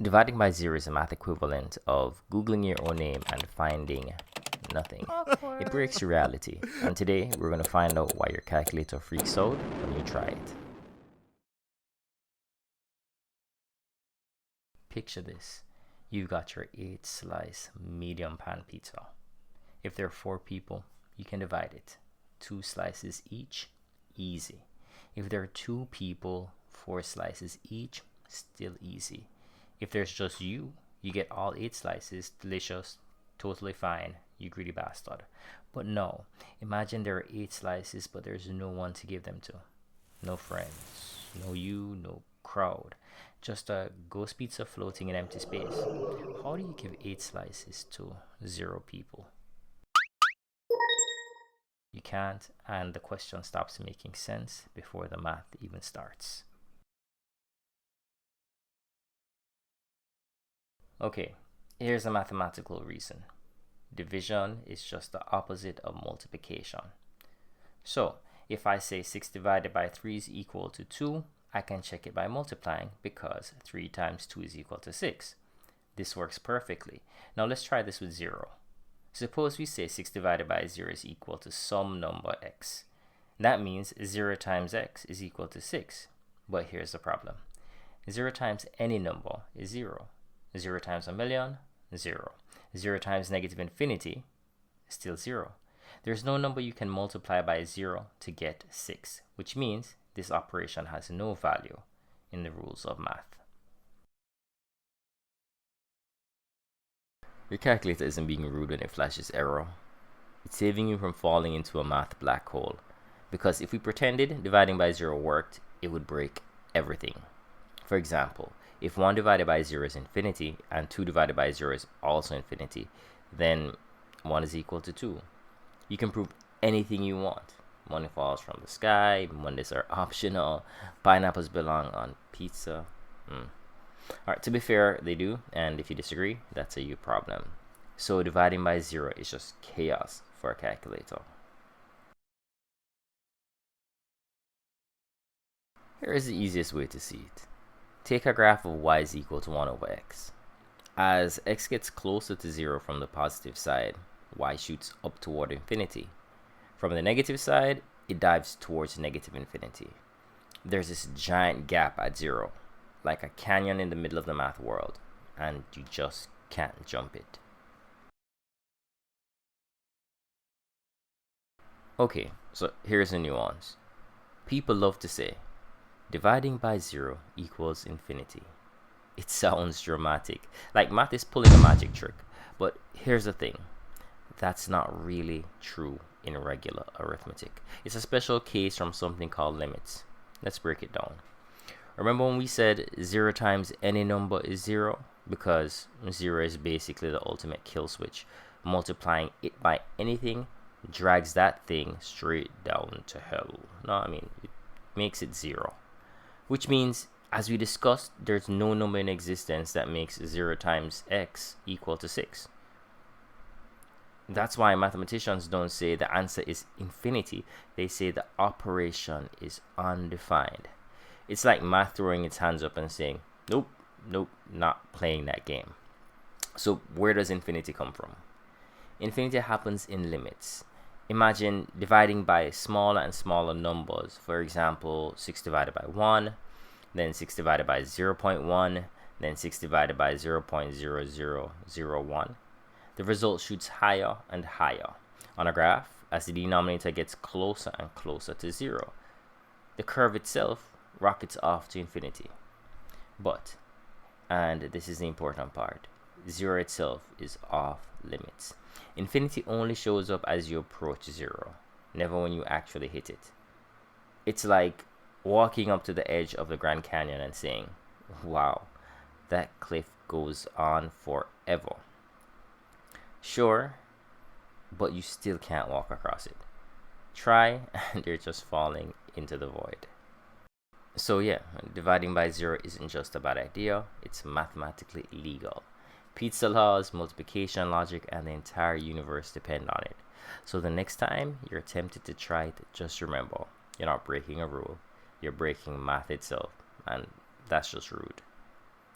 Dividing by zero is a math equivalent of Googling your own name and finding nothing. It breaks reality. And today we're going to find out why your calculator freaks out when you try it. Picture this. You've got your 8-slice medium pan pizza. If there are 4 people, you can divide it. 2 slices each, easy. If there are 2 people, 4 slices each, still easy. If there's just you get all 8 slices, delicious, totally fine, you greedy bastard. But no, imagine there are 8 slices, but there's no one to give them to. No friends, no you, no crowd. Just a ghost pizza floating in empty space. How do you give 8 slices to 0 people? You can't, and the question stops making sense before the math even starts. Okay, here's a mathematical reason. Division is just the opposite of multiplication. So, if I say 6 divided by 3 is equal to 2, I can check it by multiplying because 3 times 2 is equal to 6. This works perfectly. Now let's try this with 0. Suppose we say 6 divided by 0 is equal to some number x. That means 0 times x is equal to 6. But here's the problem. 0 times any number is 0. 0 times a million, 0. 0 times negative infinity, still 0. There's no number you can multiply by 0 to get 6, which means this operation has no value in the rules of math. Your calculator isn't being rude when it flashes error. It's saving you from falling into a math black hole. Because if we pretended dividing by 0 worked, it would break everything. For example, if 1 divided by 0 is infinity and 2 divided by 0 is also infinity, then 1 is equal to 2. You can prove anything you want. Money falls from the sky, Mondays are optional, pineapples belong on pizza. Alright, to be fair, they do, and if you disagree, that's a you problem. So dividing by 0 is just chaos for a calculator. Here is the easiest way to see it. Take a graph of y is equal to 1 over x. As x gets closer to 0 from the positive side, y shoots up toward infinity. From the negative side, it dives towards negative infinity. There's this giant gap at 0, like a canyon in the middle of the math world, and you just can't jump it. Okay, so here's a nuance. People love to say, dividing by 0 equals infinity. It sounds dramatic, like math is pulling a magic trick. But here's the thing, that's not really true in regular arithmetic. It's a special case from something called limits. Let's break it down. Remember when we said 0 times any number is 0? Because 0 is basically the ultimate kill switch. Multiplying it by anything drags that thing straight down to hell. It makes it 0. Which means, as we discussed, there's no number in existence that makes 0 times x equal to 6. That's why mathematicians don't say the answer is infinity. They say the operation is undefined. It's like math throwing its hands up and saying, nope, not playing that game. So where does infinity come from? Infinity happens in limits. Imagine dividing by smaller and smaller numbers. For example, 6 divided by 1, then 6 divided by 0.1, then 6 divided by 0.0001. The result shoots higher and higher on a graph as the denominator gets closer and closer to 0. The curve itself rockets off to infinity. But, and this is the important part, 0 itself is off limits. Infinity only shows up as you approach 0, never when you actually hit it. It's like walking up to the edge of the Grand Canyon and saying, wow, that cliff goes on forever. Sure, but you still can't walk across it. Try and you're just falling into the void. So yeah, dividing by 0 isn't just a bad idea, it's mathematically legal. Pizza laws, multiplication logic, and the entire universe depend on it. So the next time you're tempted to try it, just remember, you're not breaking a rule, you're breaking math itself, and that's just rude.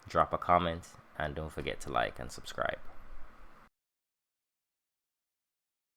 drop a comment, and don't forget to like and subscribe.